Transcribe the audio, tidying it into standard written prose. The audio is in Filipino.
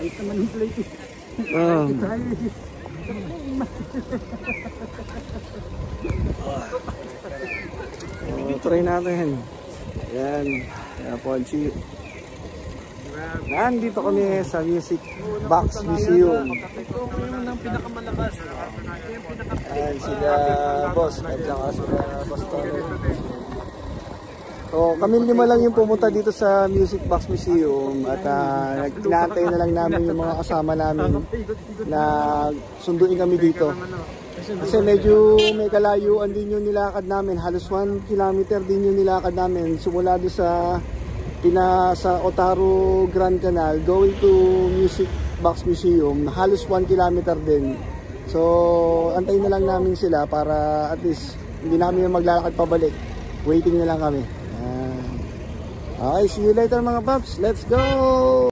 Kahit naman yung plate. Try natin. Yan. Ponchi. Nandito kami sa Music Box Museum. Ito yung ng pinakamalakas. Ayan sila boss. At saka sila boss Tony. So kami lima lang yung pumunta dito sa Music Box Museum. At nagtinantay na lang namin yung mga kasama namin na sunduin kami dito. Kasi medyo may kalayuan din yung nilakad namin. Halos 1 kilometer din yung nilakad namin. Simula doon sa Otaru Grand Canal going to Music Box Museum. Halos 1 kilometer din. So antayin na lang namin sila para at least hindi namin maglalakad pabalik. Waiting na lang kami. Okay, see you later mga paps. Let's go!